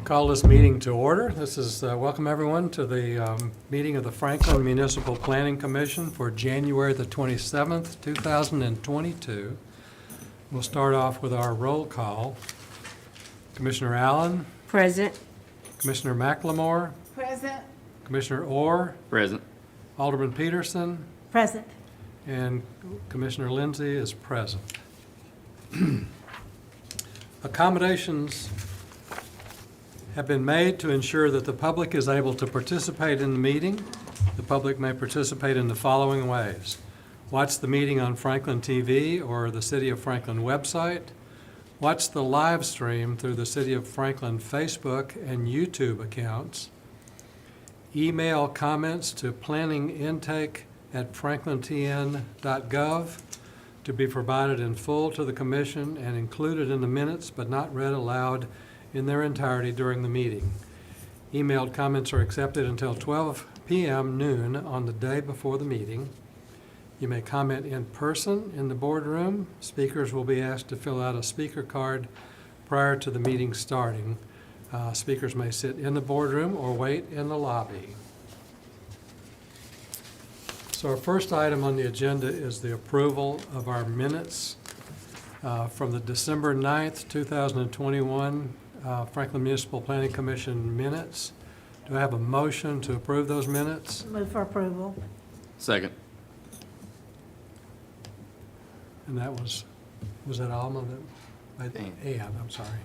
Call this meeting to order. This is, welcome everyone to the meeting of the Franklin Municipal Planning Commission for January the 27th, 2022. We'll start off with our roll call. Commissioner Allen, Present. Commissioner McLemore, Present. Commissioner Orr, Present. Alderman Peterson, Present. and Commissioner Lindsay is present. Accommodations have been made to ensure that the public is able to participate in the meeting. The public may participate in the following ways: watch the meeting on Franklin TV or the City of Franklin website, watch the live stream through the City of Franklin Facebook and YouTube accounts, email comments to planningintake@franklintn.gov to be provided in full to the commission and included in the minutes but not read aloud in their entirety during the meeting. Emailed comments are accepted until 12 p.m. noon on the day before the meeting. You may comment in person in the boardroom. Speakers will be asked to fill out a speaker card prior to the meeting starting. Speakers may sit in the boardroom or wait in the lobby. So our first item on the agenda is the approval of our minutes from the December 9th, 2021 Franklin Municipal Planning Commission minutes. Do I have a motion to approve those minutes? Move for approval. Second. And that was that Alma that? Ann. Ann, I'm sorry.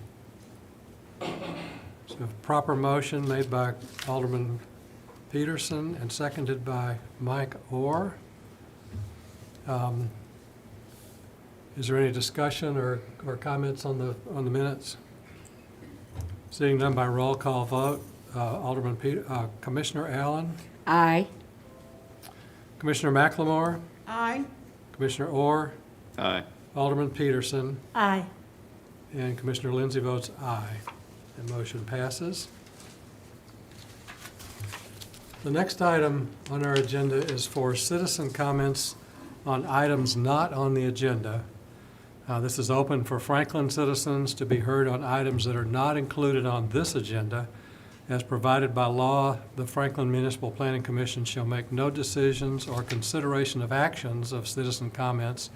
So a proper motion made by Alderman Peterson and seconded by Mike Orr. Is there any discussion or comments on the minutes? Seeing none by roll call vote, Commissioner Allen, Aye. Commissioner McLemore, Aye. Commissioner Orr, Aye. Alderman Peterson, Aye. and Commissioner Lindsay votes aye. And motion passes. The next item on our agenda is for citizen comments on items not on the agenda. This is open for Franklin citizens to be heard on items that are not included on this agenda. As provided by law, the Franklin Municipal Planning Commission shall make no decisions or consideration of actions of citizen comments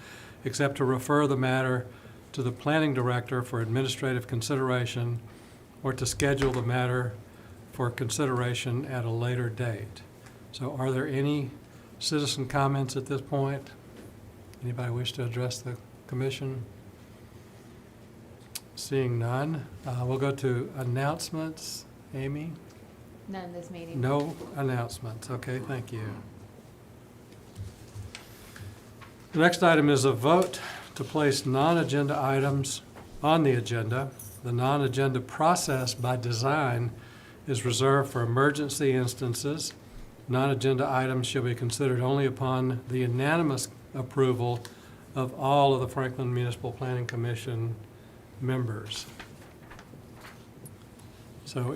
except to refer the matter to the planning director for administrative consideration or to schedule the matter for consideration at a later date. So are there any citizen comments at this point? Anybody wish to address the commission? Seeing none, we'll go to announcements. Amy? None this meeting. No announcements. Okay, thank you. The next item is a vote to place non-agenda items on the agenda. The non-agenda process by design is reserved for emergency instances. Non-agenda items shall be considered only upon the unanimous approval of all of the Franklin Municipal Planning Commission members. So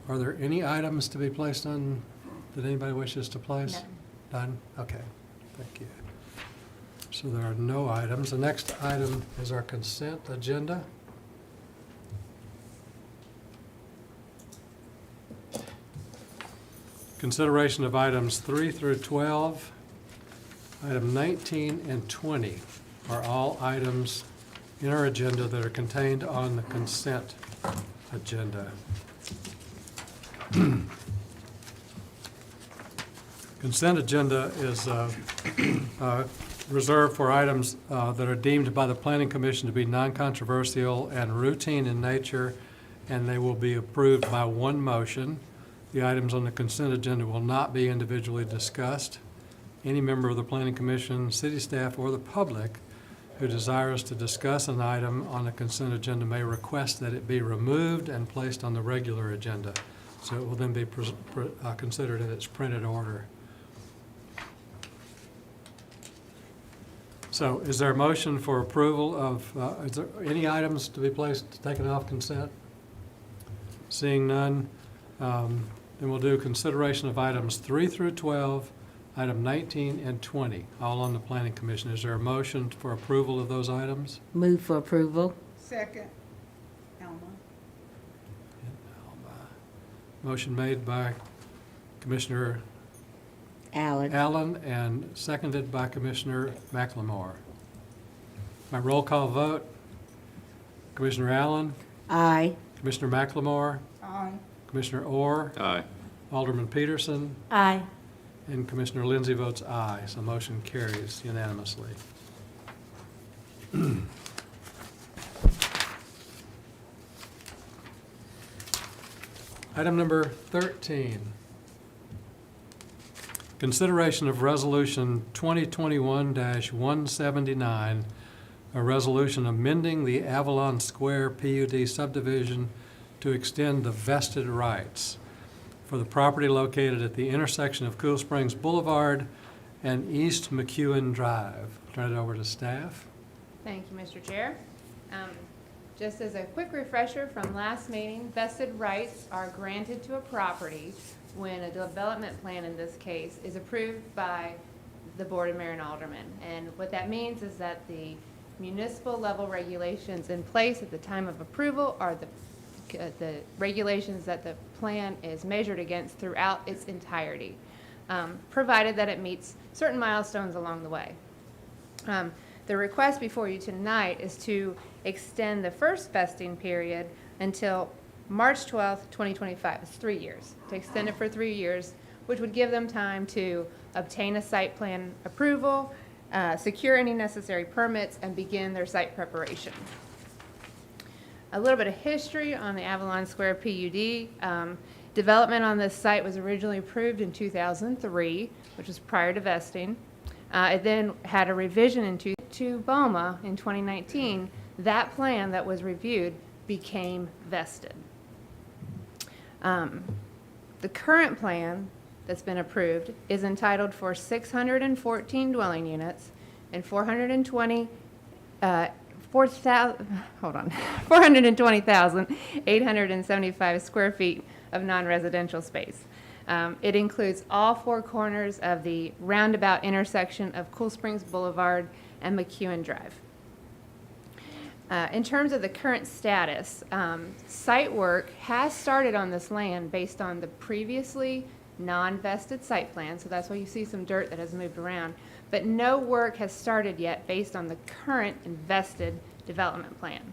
are there any items to be placed on, that anybody wishes to place? None. None? Okay, thank you. So there are no items. The next item is our consent agenda. Consideration of items 3 through 12. Item 19 and 20 are all items in our agenda that are contained on the consent agenda. Consent agenda is reserved for items that are deemed by the Planning Commission to be non-controversial and routine in nature, and they will be approved by one motion. The items on the consent agenda will not be individually discussed. Any member of the Planning Commission, city staff, or the public who desires to discuss an item on the consent agenda may request that it be removed and placed on the regular agenda. So it will then be considered in its printed order. So is there a motion for approval of, is there any items to be placed, taken off consent? Seeing none, then we'll do consideration of items 3 through 12, item 19 and 20, all on the Planning Commission. Is there a motion for approval of those items? Move for approval. Second. Alma. Motion made by Commissioner Allen and seconded by Commissioner McLemore. My roll call vote, Commissioner Allen, Aye. Commissioner McLemore, Aye. Commissioner Orr, Aye. Alderman Peterson, Aye. and Commissioner Lindsey votes aye, so motion carries unanimously. Item number 13. Consideration of Resolution 2021-179, a resolution amending the Avalon Square PUD subdivision to extend the vested rights for the property located at the intersection of Cool Springs Boulevard and East McEwen Drive. Turn it over to staff. Thank you, Mr. Chair. Just as a quick refresher from last meeting, vested rights are granted to a property when a development plan, in this case, is approved by the Board of Mayor and Aldermen. And what that means is that the municipal level regulations in place at the time of approval are the regulations that the plan is measured against throughout its entirety, provided that it meets certain milestones along the way. The request before you tonight is to extend the first vesting period until March 12th, 2025. It's 3 years. To extend it for 3 years, which would give them time to obtain a site plan approval, secure any necessary permits, and begin their site preparation. A little bit of history on the Avalon Square PUD. Development on this site was originally approved in 2003, which was prior to vesting. It then had a revision to BOMA in 2019. That plan that was reviewed became vested. The current plan that's been approved is entitled for 614 dwelling units and 420,875 square feet of non-residential space. It includes all four corners of the roundabout intersection of Cool Springs Boulevard and McEwen Drive. In terms of the current status, site work has started on this land based on the previously non-vested site plan, so that's why you see some dirt that has moved around, but no work has started yet based on the current invested development plan.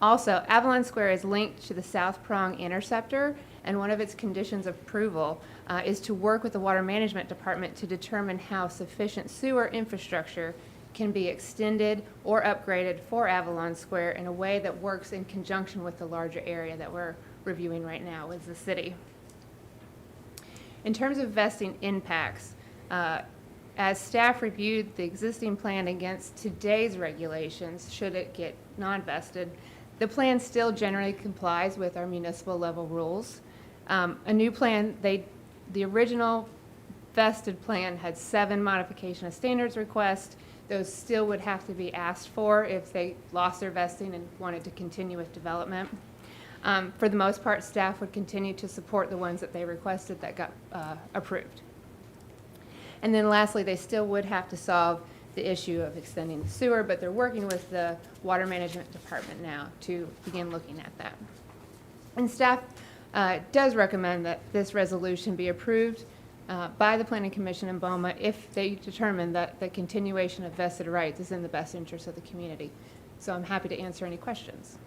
Also, Avalon Square is linked to the South Prong Interceptor, and one of its conditions of approval is to work with the Water Management Department to determine how sufficient sewer infrastructure can be extended or upgraded for Avalon Square in a way that works in conjunction with the larger area that we're reviewing right now with the city. In terms of vesting impacts, as staff reviewed the existing plan against today's regulations, should it get non-vested, the plan still generally complies with our municipal level rules. A new plan, the original vested plan had 7 modification of standards requests. Those still would have to be asked for if they lost their vesting and wanted to continue with development. For the most part, staff would continue to support the ones that they requested that got approved. And then lastly, they still would have to solve the issue of extending the sewer, but they're working with the Water Management Department now to begin looking at that. And staff does recommend that this resolution be approved by the Planning Commission and BOMA if they determine that the continuation of vested rights is in the best interest of the community. So I'm happy to answer any questions.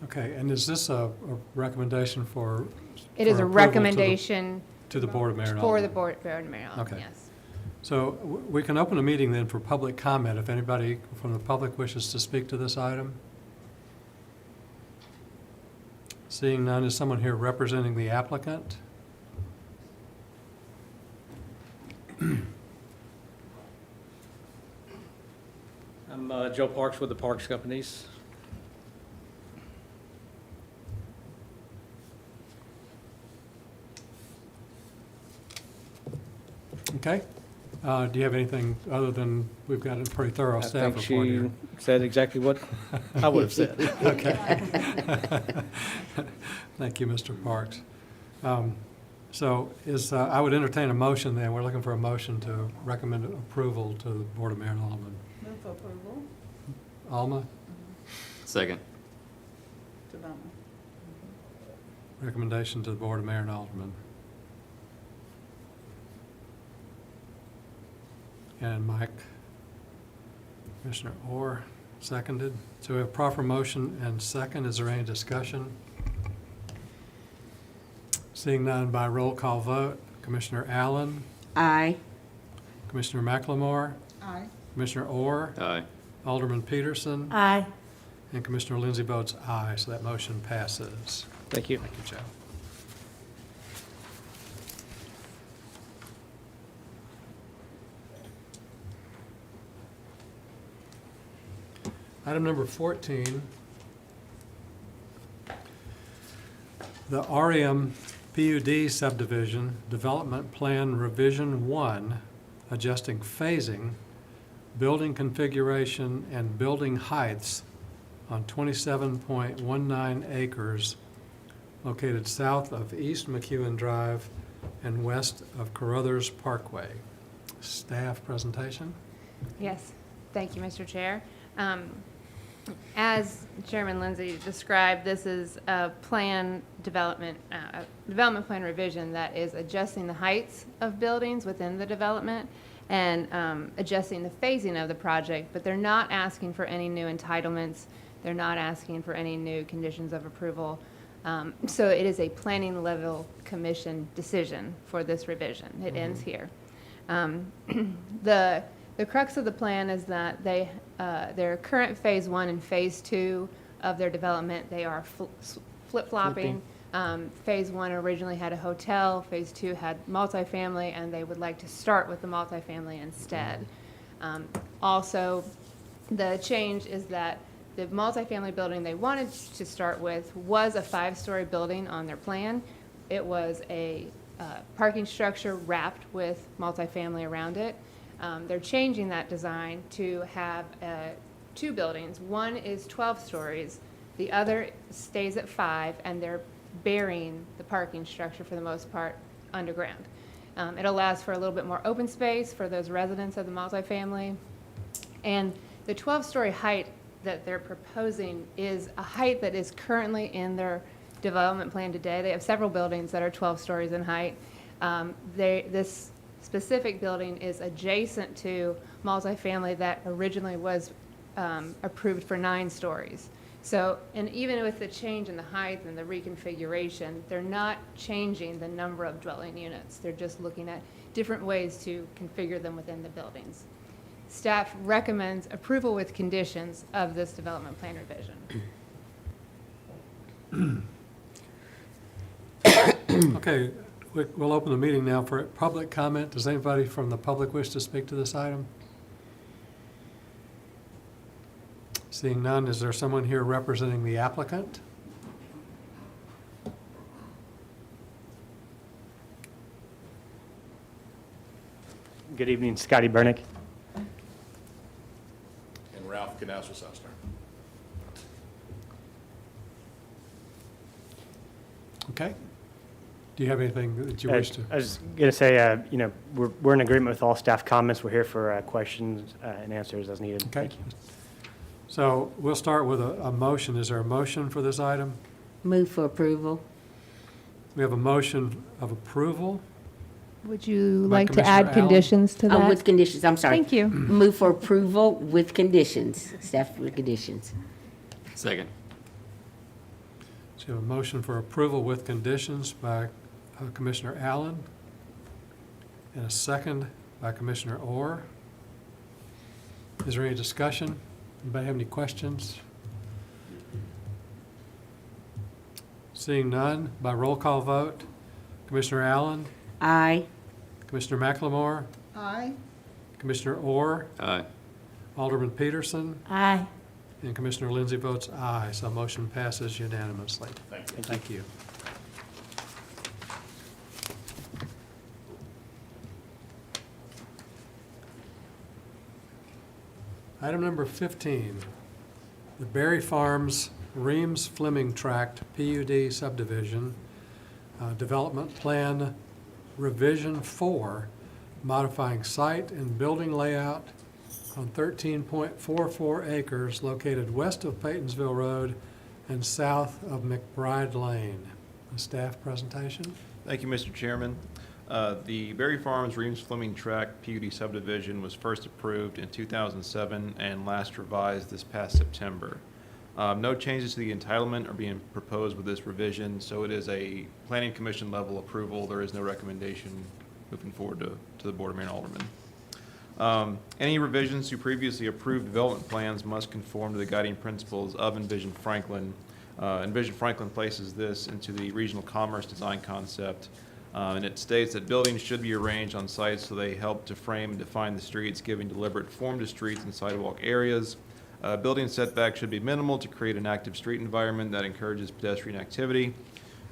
Okay, and is this a recommendation for? It is for a approval recommendation to the Board of Mayor and for Aldermen? the Board of Mayor and Aldermen, Okay. yes. So we can open a meeting then for public comment if anybody from the public wishes to speak to this item. Seeing none, is someone here representing the applicant? I'm Joe Parks with the Parks Companies. Okay. Do you have anything other than, we've got a pretty thorough I staff think report she here. said exactly what I would have said. Okay. Thank you, Mr. Parks. So I would entertain a motion then. We're looking for a motion to recommend approval to the Board of Mayor and Aldermen. Move for approval. Alma, Second. Development. recommendation to the Board of Mayor and Aldermen. And Mike, Commissioner Orr, seconded. So we have proper motion and second. Is there any discussion? Seeing none by roll call vote, Commissioner Allen, Aye. Commissioner McLemore, Aye. Commissioner Orr, Aye. Alderman Peterson, Aye. and Commissioner Lindsey votes aye, so that motion passes. Thank you. Thank you, Joe. Item number 14, the REM PUD subdivision, Development Plan Revision 1, adjusting phasing, building configuration, and building heights on 27.19 acres located south of East McEwen Drive and west of Carruthers Parkway. Staff presentation? Yes, thank you, Mr. Chair. As Chairman Lindsay described, this is a development plan revision that is adjusting the heights of buildings within the development and adjusting the phasing of the project, but they're not asking for any new entitlements. They're not asking for any new conditions of approval. So it is a planning level commission decision for this revision. It ends here. The crux of the plan is that their current phase 1 and phase 2 of their development, they are flip-flopping. Phase 1 originally had a hotel, phase 2 had multifamily, and they would like to start with the multifamily instead. Also, the change is that the multifamily building they wanted to start with was a 5-story building on their plan. It was a parking structure wrapped with multifamily around it. They're changing that design to have 2 buildings. One is 12 stories, the other stays at 5, and they're burying the parking structure for the most part underground. It allows for a little bit more open space for those residents of the multifamily. And the 12-story height that they're proposing is a height that is currently in their development plan today. They have several buildings that are 12 stories in height. This specific building is adjacent to multifamily that originally was approved for 9 stories. So, and even with the change in the height and the reconfiguration, they're not changing the number of dwelling units. They're just looking at different ways to configure them within the buildings. Staff recommends approval with conditions of this development plan revision. Okay, we'll open the meeting now for public comment. Does anybody from the public wish to speak to this item? Seeing none, is there someone here representing the applicant? Good evening, Scotty Bernick. And Ralph Canasser-Sessner. Okay. Do you have anything that you wish to? I was going to say, we're in agreement with all staff comments. We're here for questions and answers as needed. Okay. Thank you. So we'll start with a motion. Is there a motion for this item? Move for approval. We have a motion of approval. Would you By like to Commissioner add Allen? conditions to that? With conditions, I'm sorry. Thank you. Move for approval with conditions, staff with conditions. Second. So you have a motion for approval with conditions by Commissioner Allen and a second by Commissioner Orr. Is there any discussion? Anybody have any questions? Seeing none, by roll call vote, Commissioner Allen, Aye. Commissioner McLemore, Aye. Commissioner Orr, Aye. Alderman Peterson, Aye. and Commissioner Lindsey votes aye, so motion passes unanimously. Thank you. Thank you. Item number 15, the Berry Farms Reams Fleming Tract PUD subdivision, Development Plan Revision 4, modifying site and building layout, on 13.44 acres located west of Paytonsville Road and south of McBride Lane. A staff presentation. Thank you, Mr. Chairman. The Berry Farms Reeves Fleming Tract PUD subdivision was first approved in 2007 and last revised this past September. No changes to the entitlement are being proposed with this revision, so it is a Planning Commission level approval. There is no recommendation moving forward to the Board of Mayor and Aldermen. Any revisions to previously approved development plans must conform to the guiding principles of Envision Franklin. Envision Franklin places this into the regional commerce design concept, and it states that buildings should be arranged on sites so they help to frame and define the streets, giving deliberate form to streets and sidewalk areas. Building setback should be minimal to create an active street environment that encourages pedestrian activity.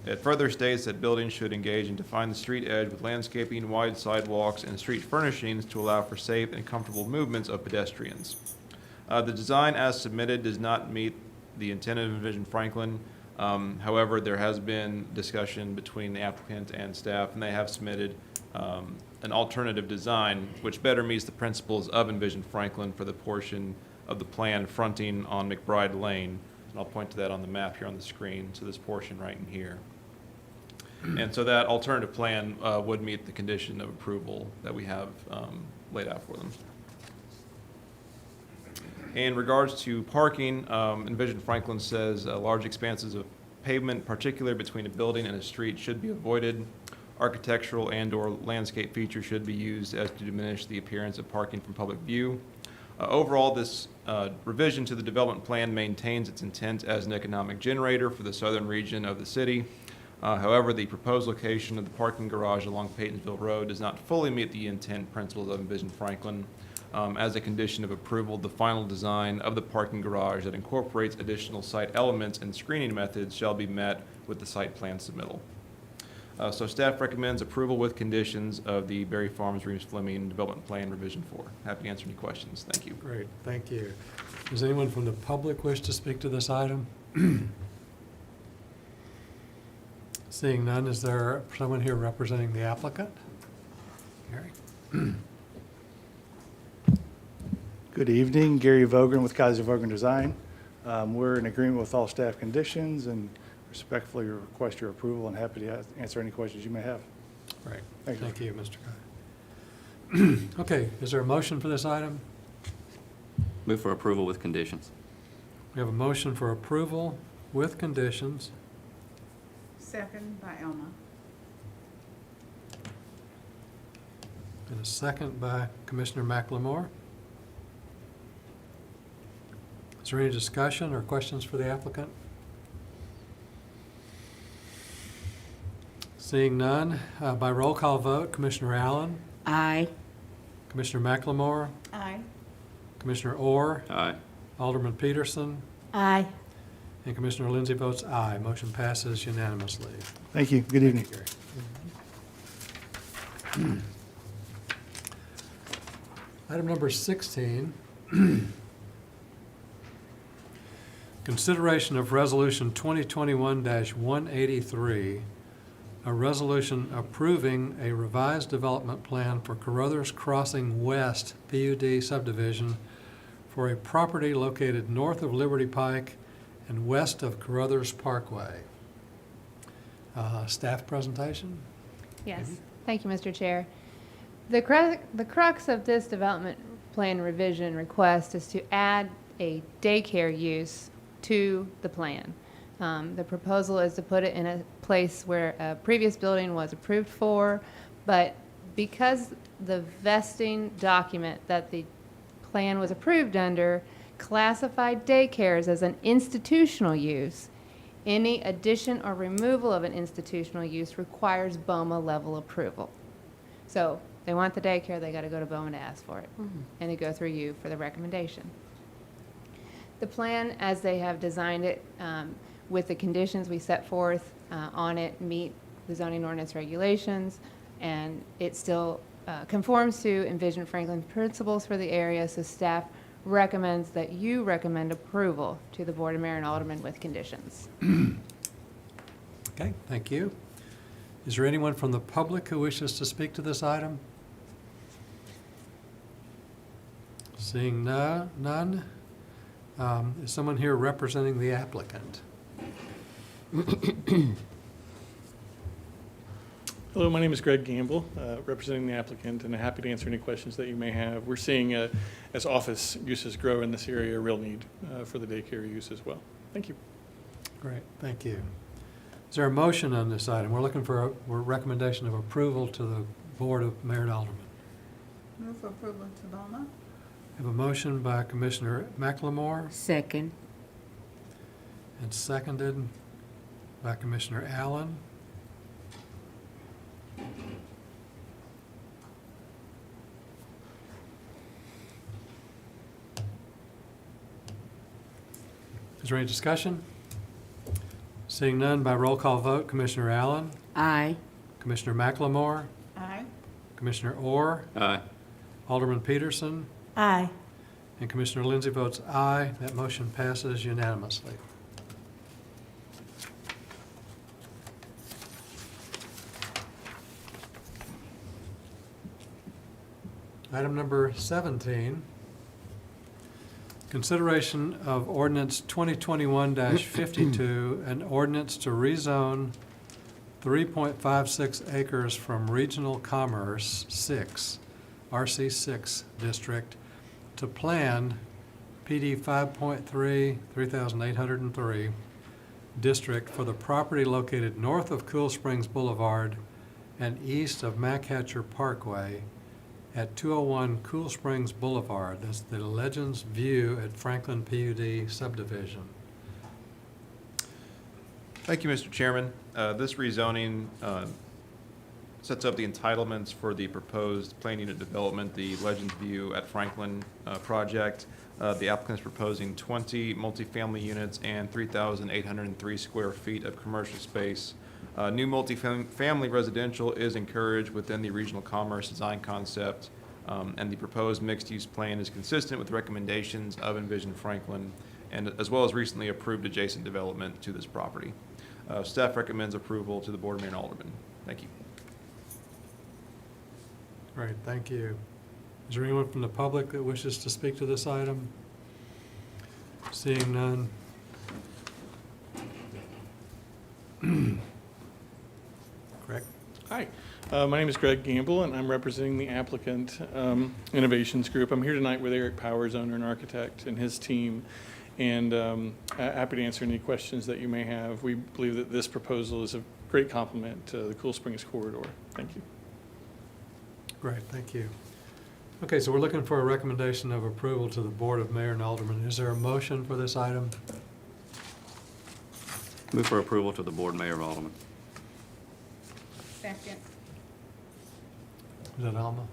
It further states that buildings should engage and define the street edge with landscaping, wide sidewalks, and street furnishings to allow for safe and comfortable movements of pedestrians. The design as submitted does not meet the intent of Envision Franklin. However, there has been discussion between the applicant and staff, and they have submitted an alternative design which better meets the principles of Envision Franklin for the portion of the plan fronting on McBride Lane. And I'll point to that on the map here on the screen, to this portion right in here. And so that alternative plan would meet the condition of approval that we have laid out for them. In regards to parking, Envision Franklin says large expanses of pavement, particularly between a building and a street, should be avoided. Architectural and/or landscape features should be used as to diminish the appearance of parking from public view. Overall, this revision to the development plan maintains its intent as an economic generator for the southern region of the city. However, the proposed location of the parking garage along Paytonsville Road does not fully meet the intent principles of Envision Franklin. As a condition of approval, the final design of the parking garage that incorporates additional site elements and screening methods shall be met with the site plan submittal. So staff recommends approval with conditions of the Berry Farms Reeves Fleming Development Plan Revision 4. Happy to answer any questions. Thank you. Great, thank you. Does anyone from the public wish to speak to this item? Seeing none, is there someone here representing the applicant? Gary? Good evening, Gary Vogren with Kaiser Vogren Design. We're in agreement with all staff conditions and respectfully request your approval and happy to answer any questions you may have. Great, Thank you. thank you, Mr. Kai. Okay, is there a motion for this item? Move for approval with conditions. We have a motion for approval with conditions. Second by Elma. And a second by Commissioner McLemore. Is there any discussion or questions for the applicant? Seeing none, by roll call vote, Commissioner Allen, Aye. Commissioner McLemore, Aye. Commissioner Orr, Aye. Alderman Peterson, Aye. and Commissioner Lindsey votes aye. Motion passes unanimously. Thank you. Good evening. Thank you, Gary. Item number 16. Consideration of Resolution 2021-183, a resolution approving a revised development plan for Carruthers Crossing West PUD subdivision for a property located north of Liberty Pike and west of Carruthers Parkway. Staff presentation? Yes, thank you, Mr. Chair. The crux of this development plan revision request is to add a daycare use to the plan. The proposal is to put it in a place where a previous building was approved for, but because the vesting document that the plan was approved under classified daycares as an institutional use, any addition or removal of an institutional use requires BOMA level approval. So they want the daycare, they got to go to BOMA to ask for it, and they go through you for the recommendation. The plan, as they have designed it, with the conditions we set forth on it, meet the zoning ordinance regulations, and it still conforms to Envision Franklin principles for the area, so staff recommends that you recommend approval to the Board of Mayor and Aldermen with conditions. Okay, thank you. Is there anyone from the public who wishes to speak to this item? Seeing none, is someone here representing the applicant? Hello, my name is Greg Gamble, representing the applicant, and I'm happy to answer any questions that you may have. We're seeing, as office uses grow in this area, a real need for the daycare use as well. Thank you. Great, thank you. Is there a motion on this item? We're looking for a recommendation of approval to the Board of Mayor and Aldermen. Move for approval to Boma. We have a motion by Commissioner McLemore Second. and seconded by Commissioner Allen. Is there any discussion? Seeing none, by roll call vote, Commissioner Allen, Aye. Commissioner McLemore, Aye. Commissioner Orr, Aye. Alderman Peterson, Aye. and Commissioner Lindsey votes aye. That motion passes unanimously. Item number 17, consideration of ordinance 2021-52, an ordinance to rezone 3.56 acres from Regional Commerce 6, RC6 District, to planned PD 5.3, 3,803 District for the property located north of Cool Springs Boulevard and east of Machatcher Parkway at 201 Cool Springs Boulevard. That's the Legends View at Franklin PUD subdivision. Thank you, Mr. Chairman. This rezoning sets up the entitlements for the proposed plan unit development, the Legends View at Franklin project. The applicant is proposing 20 multifamily units and 3,803 square feet of commercial space. New multifamily residential is encouraged within the regional commerce design concept, and the proposed mixed-use plan is consistent with recommendations of Envision Franklin, and as well as recently approved adjacent development to this property. Staff recommends approval to the Board of Mayor and Aldermen. Thank you. Great, thank you. Is there anyone from the public that wishes to speak to this item? Seeing none. Correct? Hi, my name is Greg Gamble, and I'm representing the applicant, Innovations Group. I'm here tonight with Eric Powers, owner and architect, and his team, and happy to answer any questions that you may have. We believe that this proposal is a great complement to the Cool Springs corridor. Thank you. Great, thank you. Okay, so we're looking for a recommendation of approval to the Board of Mayor and Aldermen. Is there a motion for this item? Move for approval to the Board Mayor of Alderman. Second. Is that Alma?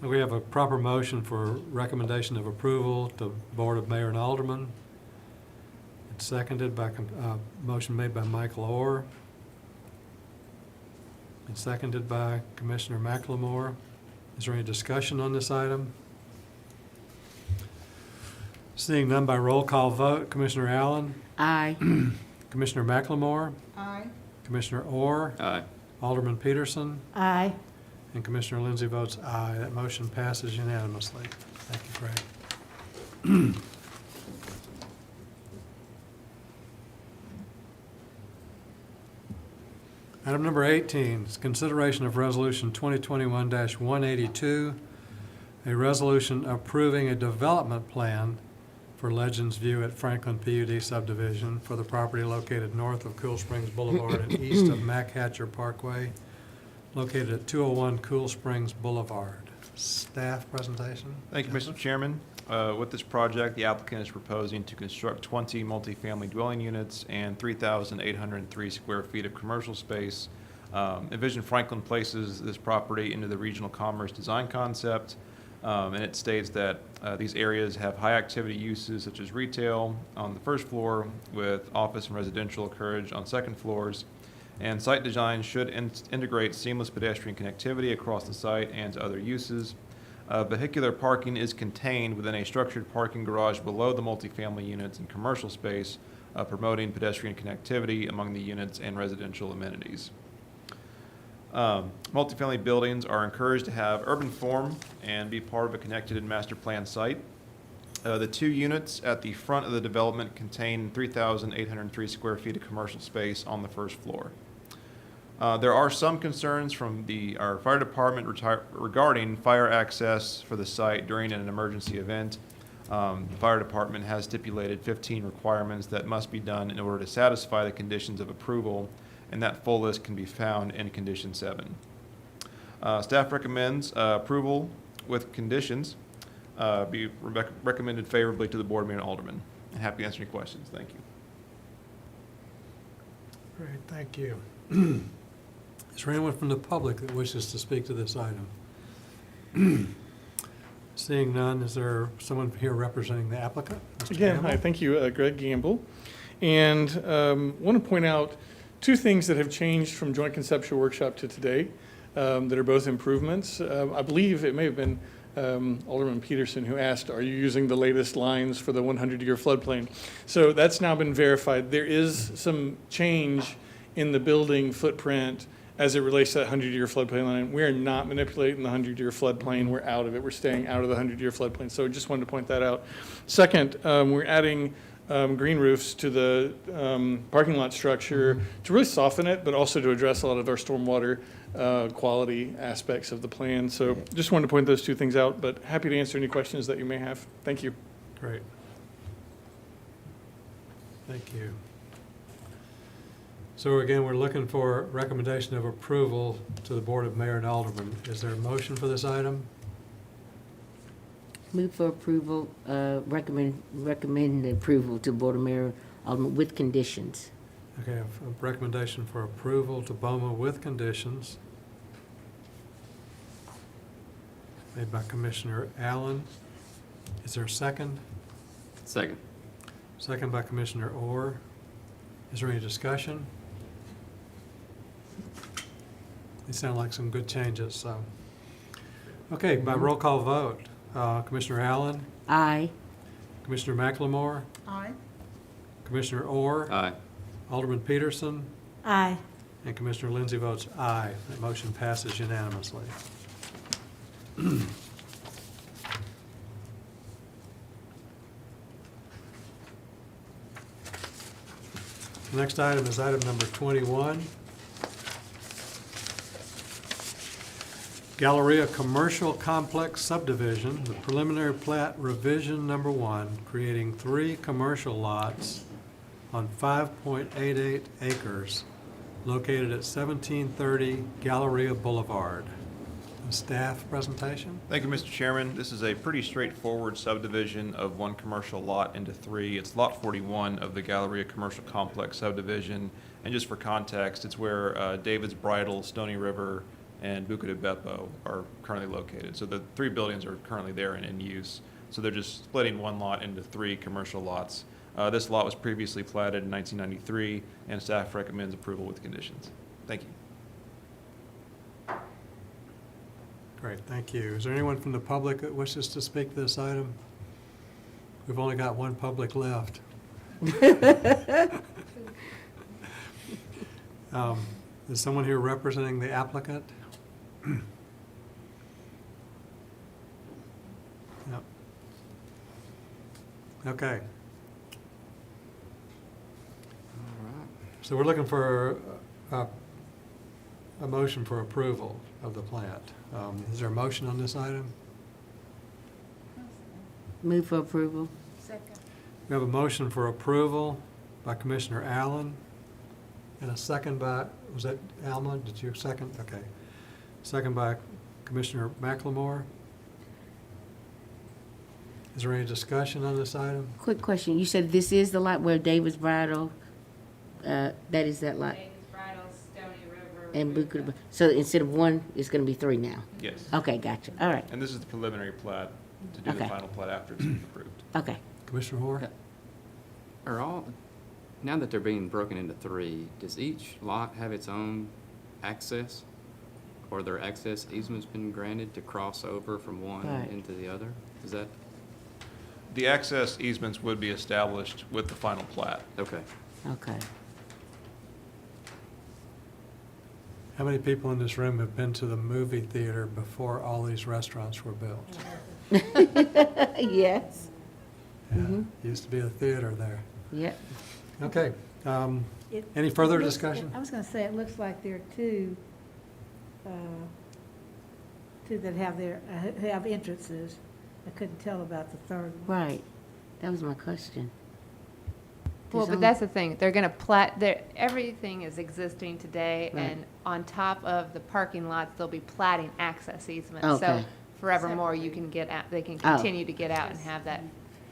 We have a proper motion for recommendation of approval to Board of Mayor and Aldermen. It's seconded by, motion made by Michael Orr. It's seconded by Commissioner McLemore. Is there any discussion on this item? Seeing none, by roll call vote, Commissioner Allen, Aye. Commissioner McLemore, Aye. Commissioner Orr, Aye. Alderman Peterson, Aye. and Commissioner Lindsey votes aye. That motion passes unanimously. Thank you, Greg. Item number 18 is consideration of Resolution 2021-182, a resolution approving a development plan for Legends View at Franklin PUD subdivision for the property located north of Cool Springs Boulevard and east of Machatcher Parkway, located at 201 Cool Springs Boulevard. Staff presentation? Thank you, Mr. Chairman. With this project, the applicant is proposing to construct 20 multifamily dwelling units and 3,803 square feet of commercial space. Envision Franklin places this property into the regional commerce design concept, and it states that these areas have high activity uses such as retail on the first floor with office and residential occurrence on second floors. And site design should integrate seamless pedestrian connectivity across the site and to other uses. Vehicular parking is contained within a structured parking garage below the multifamily units and commercial space, promoting pedestrian connectivity among the units and residential amenities. Multifamily buildings are encouraged to have urban form and be part of a connected and master plan site. The 2 units at the front of the development contain 3,803 square feet of commercial space on the first floor. There are some concerns from our fire department regarding fire access for the site during an emergency event. The fire department has stipulated 15 requirements that must be done in order to satisfy the conditions of approval, and that full list can be found in Condition 7. Staff recommends approval with conditions be recommended favorably to the board, mayor, and aldermen. I'm happy to answer any questions. Thank you. Great, thank you. Is there anyone from the public that wishes to speak to this item? Seeing none, is there someone here representing the applicant? Mr. Again, Campbell? hi, thank you, Greg Gamble. And want to point out 2 things that have changed from joint conceptual workshop to today that are both improvements. I believe it may have been Alderman Peterson who asked, are you using the latest lines for the 100-year floodplain? So that's now been verified. There is some change in the building footprint as it relates to that 100-year floodplain line. We are not manipulating the 100-year floodplain. We're out of it. We're staying out of the 100-year floodplain. So just wanted to point that out. Second, we're adding green roofs to the parking lot structure to really soften it, but also to address a lot of our stormwater quality aspects of the plan. So just wanted to point those 2 things out, but happy to answer any questions that you may have. Thank you. Great. Thank you. So again, we're looking for recommendation of approval to the Board of Mayor and Aldermen. Is there a motion for this item? Move for approval, recommend approval to Board of Mayor Alderman with conditions. Okay, a recommendation for approval to BOMA with conditions. Made by Commissioner Allen. Is there a second? Second. Second by Commissioner Orr. Is there any discussion? These sound like some good changes, so. Okay, by roll call vote, Commissioner Allen, Aye. Commissioner McLemore, Aye. Commissioner Orr, Aye. Alderman Peterson, Aye. and Commissioner Lindsey votes aye. That motion passes unanimously. The next item is item number 21. Galleria Commercial Complex Subdivision, the preliminary plat revision number 1, creating 3 commercial lots on 5.88 acres located at 1730 Galleria Boulevard. A staff presentation? Thank you, Mr. Chairman. This is a pretty straightforward subdivision of 1 commercial lot into 3. It's Lot 41 of the Galleria Commercial Complex subdivision. And just for context, it's where David's Bridal, Stony River, and Buca de Beppo are currently located. So the 3 buildings are currently there and in use. So they're just splitting 1 lot into 3 commercial lots. This lot was previously platted in 1993, and staff recommends approval with conditions. Thank you. Great, thank you. Is there anyone from the public that wishes to speak to this item? We've only got 1 public left. Is someone here representing the applicant? Yep. Okay. So we're looking for a motion for approval of the plat. Is there a motion on this item? Move for approval. Second. We have a motion for approval by Commissioner Allen and a second by, was that Alma? Did you second? Okay. Second by Commissioner McLemore. Is there any discussion on this item? Quick question. You said this is the lot where David's Bridal, that is that lot? David's Bridal, Stony River. And Buca de, so instead of 1, it's going to be 3 now? Yes. Okay, gotcha. All right. And this is the preliminary plat to do the Okay. final plat after it's approved. Okay. Commissioner Hoare? Are all, now that they're being broken into 3, does each lot have its own access? Or their access easements been granted to cross over from one Right. into the other? Is that, The access easements would be established with the final plat. okay. Okay. How many people in this room have been to the movie theater before all these restaurants were built? Yes, Yeah, used to be a theater there. yeah. Okay, It- any further it looks- discussion? I was gonna say, it looks like there are two that have entrances. I couldn't tell about the third one. Right. That was my question. Well, There's but only- that's the thing, they're gonna everything is existing today, Right. and on top of the parking lots, they'll be platting access easements. So Okay. forevermore, you can get out, they can Oh. continue to get out and have that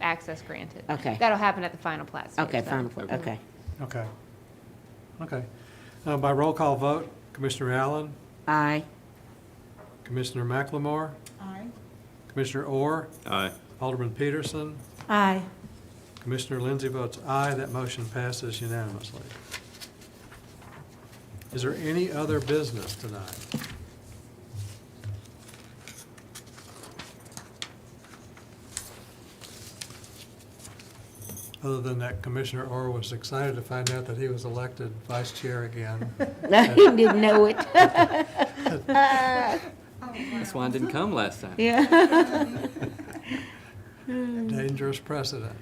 access granted. Okay. That'll happen at the final plat stage. Okay, though. final, okay. Okay. Okay. By roll call vote, Commissioner Allen, Aye. Commissioner McLemore, Aye. Commissioner Orr, Aye. Alderman Peterson, Aye. Commissioner Lindsey votes aye. That motion passes unanimously. Is there any other business tonight? Other than that Commissioner Orr was excited to find out that he was elected vice chair again. I didn't know it. That's why I didn't come last time. Yeah. Dangerous precedent.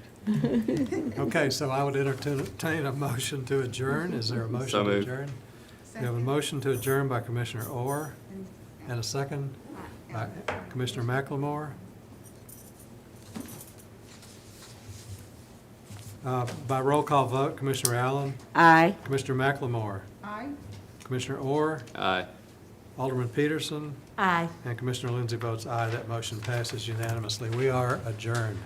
Okay, so I would entertain a motion to adjourn. Is there a motion So to moved. adjourn? We have a motion to adjourn by Commissioner Orr and a second by Commissioner McLemore. By roll call vote, Commissioner Allen, Aye. Commissioner McLemore, Aye. Commissioner Orr, Aye. Alderman Peterson, Aye. and Commissioner Lindsey votes aye. That motion passes unanimously. We are adjourned.